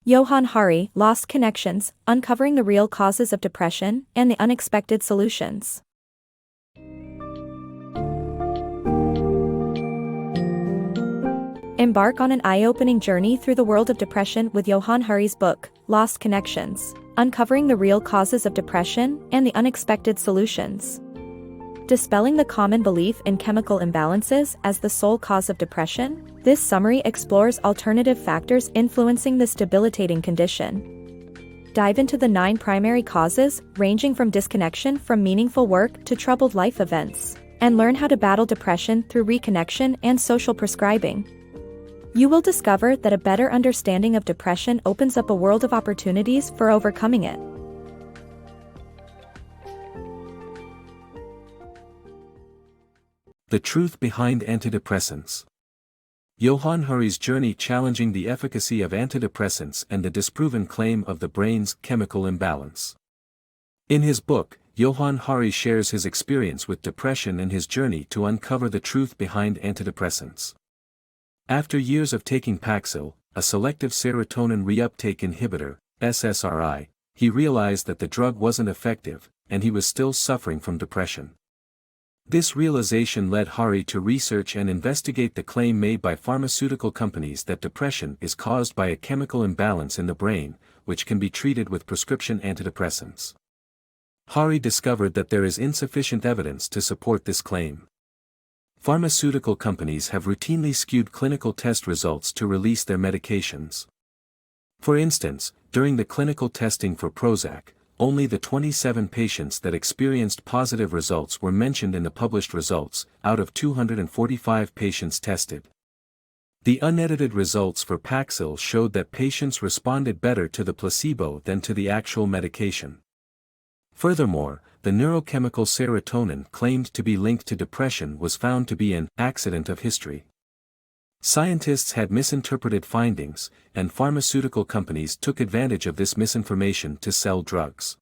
Johann Hari, Lost Connections, Uncovering the Real Causes of Depression and the Unexpected Solutions. Embark on an eye-opening journey through the world of depression with Johann Hari's book, Lost Connections, Uncovering the Real Causes of Depression and the Unexpected Solutions. Dispelling the common belief in chemical imbalances as the sole cause of depression, this summary explores alternative factors influencing this debilitating condition. Dive into the 9 primary causes, ranging from disconnection from meaningful work to troubled life events, and learn how to battle depression through reconnection and social prescribing. You will discover that a better understanding of depression opens up a world of opportunities for overcoming it. The truth behind antidepressants. Johann Hari's journey challenging the efficacy of antidepressants and the disproven claim of the brain's chemical imbalance. In his book, Johann Hari shares his experience with depression and his journey to uncover the truth behind antidepressants. After years of taking Paxil, a selective serotonin reuptake inhibitor, SSRI, he realized that the drug wasn't effective, and he was still suffering from depression. This realization led Hari to research and investigate the claim made by pharmaceutical companies that depression is caused by a chemical imbalance in the brain, which can be treated with prescription antidepressants. Hari discovered that there is insufficient evidence to support this claim. Pharmaceutical companies have routinely skewed clinical test results to release their medications. For instance, during the clinical testing for Prozac, only the 27 patients that experienced positive results were mentioned in the published results, out of 245 patients tested. The unedited results for Paxil showed that patients responded better to the placebo than to the actual medication. Furthermore, the neurochemical serotonin claimed to be linked to depression was found to be an accident of history. Scientists had misinterpreted findings, and pharmaceutical companies took advantage of this misinformation to sell drugs.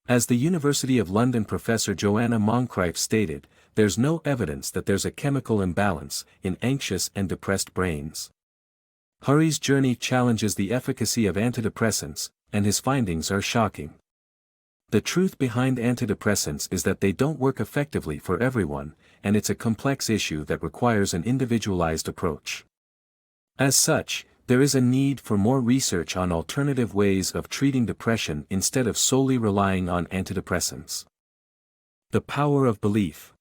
As the University of London professor Joanna Moncrieff stated, there's no evidence that there's a chemical imbalance in anxious and depressed brains. Hari's journey challenges the efficacy of antidepressants, and his findings are shocking. The truth behind antidepressants is that they don't work effectively for everyone, and it's a complex issue that requires an individualized approach. As such, there is a need for more research on alternative ways of treating depression instead of solely relying on antidepressants. The power of belief.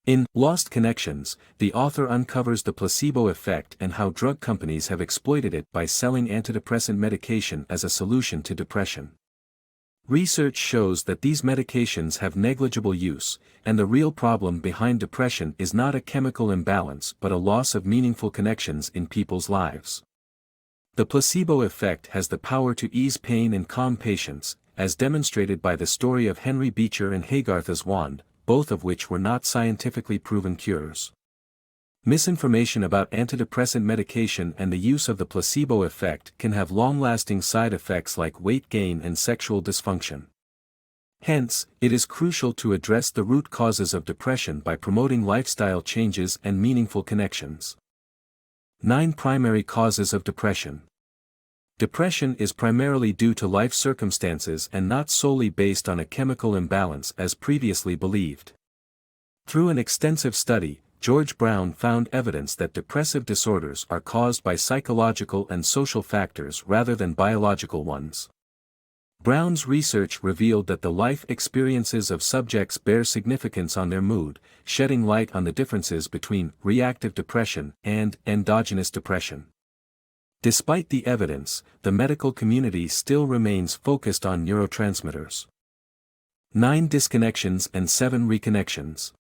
In Lost Connections, the author uncovers the placebo effect and how drug companies have exploited it by selling antidepressant medication as a solution to depression. Research shows that these medications have negligible use, and the real problem behind depression is not a chemical imbalance but a loss of meaningful connections in people's lives. The placebo effect has the power to ease pain and calm patients, as demonstrated by the story of Henry Beecher and Haygartha's wand, both of which were not scientifically proven cures. Misinformation about antidepressant medication and the use of the placebo effect can have long-lasting side effects like weight gain and sexual dysfunction. Hence, it is crucial to address the root causes of depression by promoting lifestyle changes and meaningful connections. 9 primary causes of depression. Depression is primarily due to life circumstances and not solely based on a chemical imbalance as previously believed. Through an extensive study, George Brown found evidence that depressive disorders are caused by psychological and social factors rather than biological ones. Brown's research revealed that the life experiences of subjects bear significance on their mood, shedding light on the differences between reactive depression and endogenous depression. Despite the evidence, the medical community still remains focused on neurotransmitters. 9 disconnections and 7 reconnections.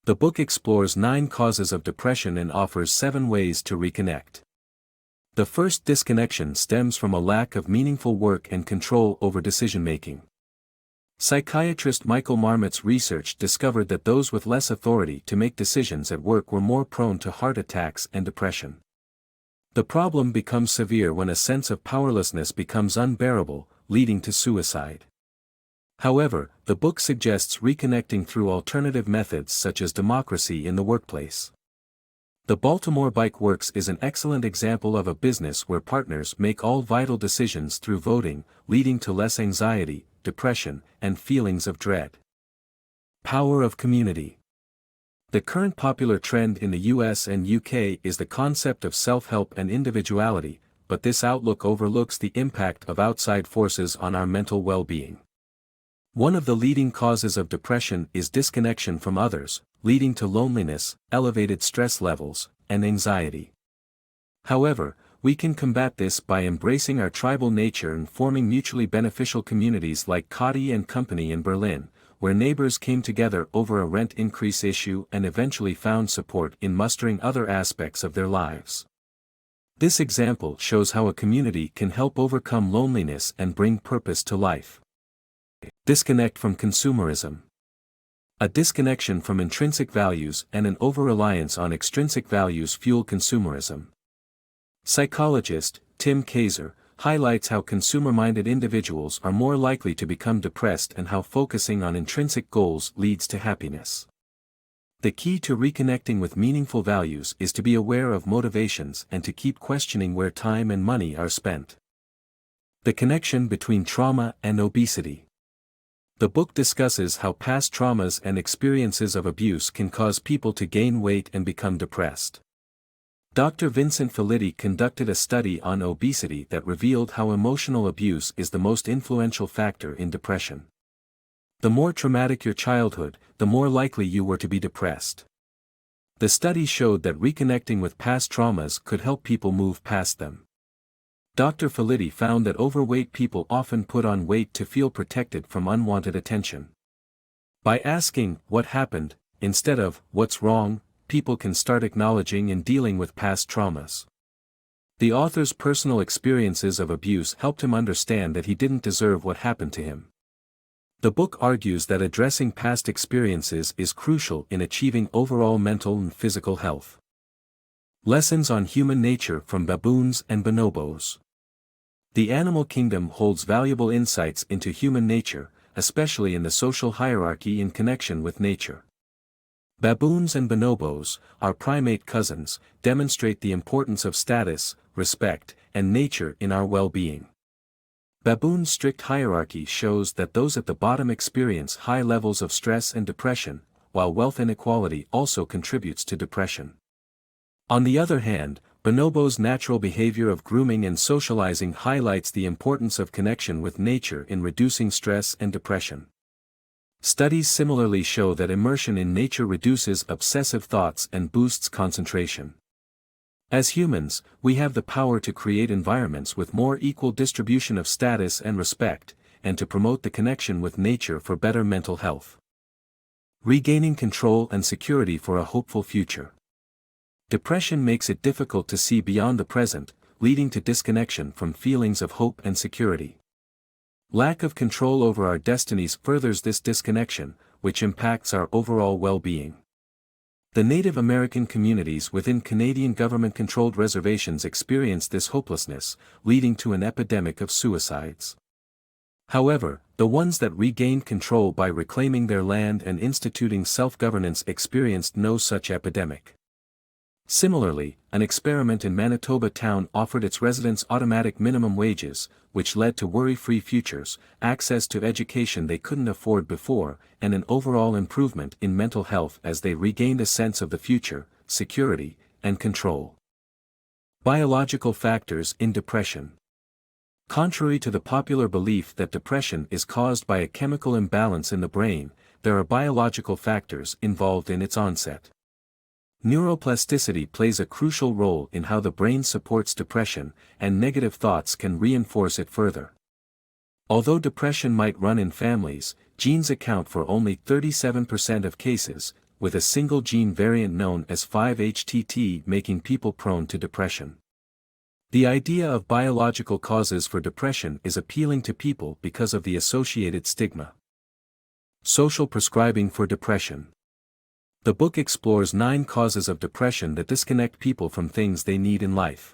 The book explores 9 causes of depression and offers 7 ways to reconnect. The first disconnection stems from a lack of meaningful work and control over decision-making. Psychiatrist Michael Marmot's research discovered that those with less authority to make decisions at work were more prone to heart attacks and depression. The problem becomes severe when a sense of powerlessness becomes unbearable, leading to suicide. However, the book suggests reconnecting through alternative methods such as democracy in the workplace. The Baltimore Bike Works is an excellent example of a business where partners make all vital decisions through voting, leading to less anxiety, depression, and feelings of dread. Power of community. The current popular trend in the US and UK is the concept of self-help and individuality, but this outlook overlooks the impact of outside forces on our mental well-being. One of the leading causes of depression is disconnection from others, leading to loneliness, elevated stress levels, and anxiety. However, we can combat this by embracing our tribal nature and forming mutually beneficial communities like Coty and Company in Berlin, where neighbors came together over a rent increase issue and eventually found support in mustering other aspects of their lives. This example shows how a community can help overcome loneliness and bring purpose to life. Disconnect from consumerism. A disconnection from intrinsic values and an over-reliance on extrinsic values fuel consumerism. Psychologist Tim Kaiser highlights how consumer-minded individuals are more likely to become depressed and how focusing on intrinsic goals leads to happiness. The key to reconnecting with meaningful values is to be aware of motivations and to keep questioning where time and money are spent. The connection between trauma and obesity. The book discusses how past traumas and experiences of abuse can cause people to gain weight and become depressed. Dr. Vincent Felitti conducted a study on obesity that revealed how emotional abuse is the most influential factor in depression. The more traumatic your childhood, the more likely you were to be depressed. The study showed that reconnecting with past traumas could help people move past them. Dr. Felitti found that overweight people often put on weight to feel protected from unwanted attention. By asking, "What happened?" instead of, "What's wrong?" people can start acknowledging and dealing with past traumas. The author's personal experiences of abuse helped him understand that he didn't deserve what happened to him. The book argues that addressing past experiences is crucial in achieving overall mental and physical health. Lessons on human nature from Baboons and Bonobos. The animal kingdom holds valuable insights into human nature, especially in the social hierarchy in connection with nature. Baboons and bonobos, our primate cousins, demonstrate the importance of status, respect, and nature in our well-being. Baboons' strict hierarchy shows that those at the bottom experience high levels of stress and depression, while wealth inequality also contributes to depression. On the other hand, bonobos' natural behavior of grooming and socializing highlights the importance of connection with nature in reducing stress and depression. Studies similarly show that immersion in nature reduces obsessive thoughts and boosts concentration. As humans, we have the power to create environments with more equal distribution of status and respect, and to promote the connection with nature for better mental health. Regaining control and security for a hopeful future. Depression makes it difficult to see beyond the present, leading to disconnection from feelings of hope and security. Lack of control over our destinies furthers this disconnection, which impacts our overall well-being. The Native American communities within Canadian government-controlled reservations experienced this hopelessness, leading to an epidemic of suicides. However, the ones that regained control by reclaiming their land and instituting self-governance experienced no such epidemic. Similarly, an experiment in Manitoba Town offered its residents automatic minimum wages, which led to worry-free futures, access to education they couldn't afford before, and an overall improvement in mental health as they regained a sense of the future, security, and control. Biological factors in depression. Contrary to the popular belief that depression is caused by a chemical imbalance in the brain, there are biological factors involved in its onset. Neuroplasticity plays a crucial role in how the brain supports depression, and negative thoughts can reinforce it further. Although depression might run in families, genes account for only 37% of cases, with a single gene variant known as 5-HTT making people prone to depression. The idea of biological causes for depression is appealing to people because of the associated stigma. Social prescribing for depression. The book explores 9 causes of depression that disconnect people from things they need in life.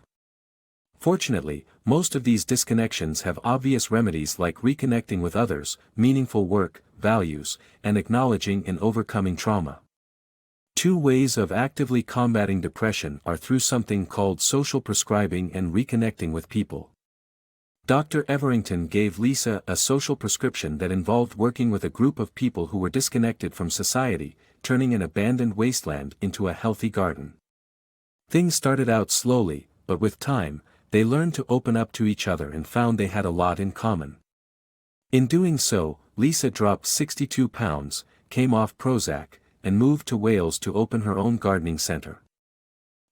Fortunately, most of these disconnections have obvious remedies like reconnecting with others, meaningful work, values, and acknowledging and overcoming trauma. Two ways of actively combating depression are through something called social prescribing and reconnecting with people. Dr. Everington gave Lisa a social prescription that involved working with a group of people who were disconnected from society, turning an abandoned wasteland into a healthy garden. Things started out slowly, but with time, they learned to open up to each other and found they had a lot in common. In doing so, Lisa dropped 62 pounds, came off Prozac, and moved to Wales to open her own gardening center.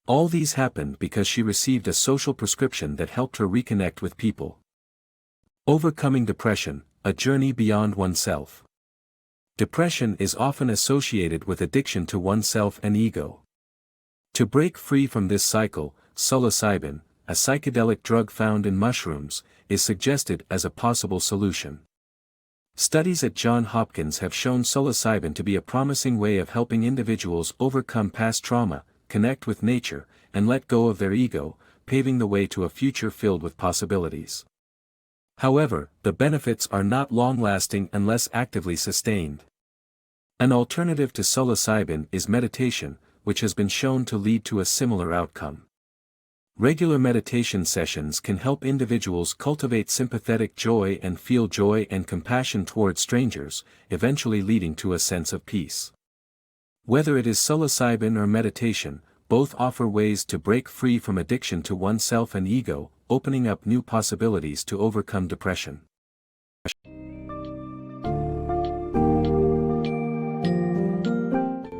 All these happened because she received a social prescription that helped her reconnect with people. Overcoming depression, a journey beyond oneself. Depression is often associated with addiction to oneself and ego. To break free from this cycle, psilocybin, a psychedelic drug found in mushrooms, is suggested as a possible solution. Studies at Johns Hopkins have shown psilocybin to be a promising way of helping individuals overcome past trauma, connect with nature, and let go of their ego, paving the way to a future filled with possibilities. However, the benefits are not long-lasting unless actively sustained. An alternative to psilocybin is meditation, which has been shown to lead to a similar outcome. Regular meditation sessions can help individuals cultivate sympathetic joy and feel joy and compassion toward strangers, eventually leading to a sense of peace. Whether it is psilocybin or meditation, both offer ways to break free from addiction to oneself and ego, opening up new possibilities to overcome depression.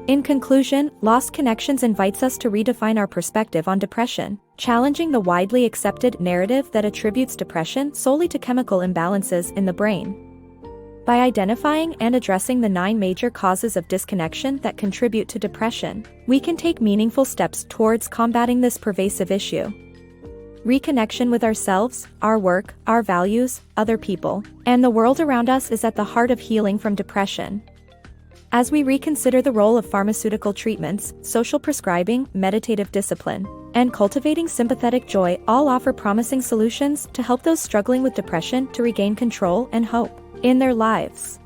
In conclusion, Lost Connections invites us to redefine our perspective on depression, challenging the widely accepted narrative that attributes depression solely to chemical imbalances in the brain. By identifying and addressing the 9 major causes of disconnection that contribute to depression, we can take meaningful steps towards combating this pervasive issue. Reconnection with ourselves, our work, our values, other people, and the world around us is at the heart of healing from depression. As we reconsider the role of pharmaceutical treatments, social prescribing, meditative discipline, and cultivating sympathetic joy all offer promising solutions to help those struggling with depression to regain control and hope in their lives.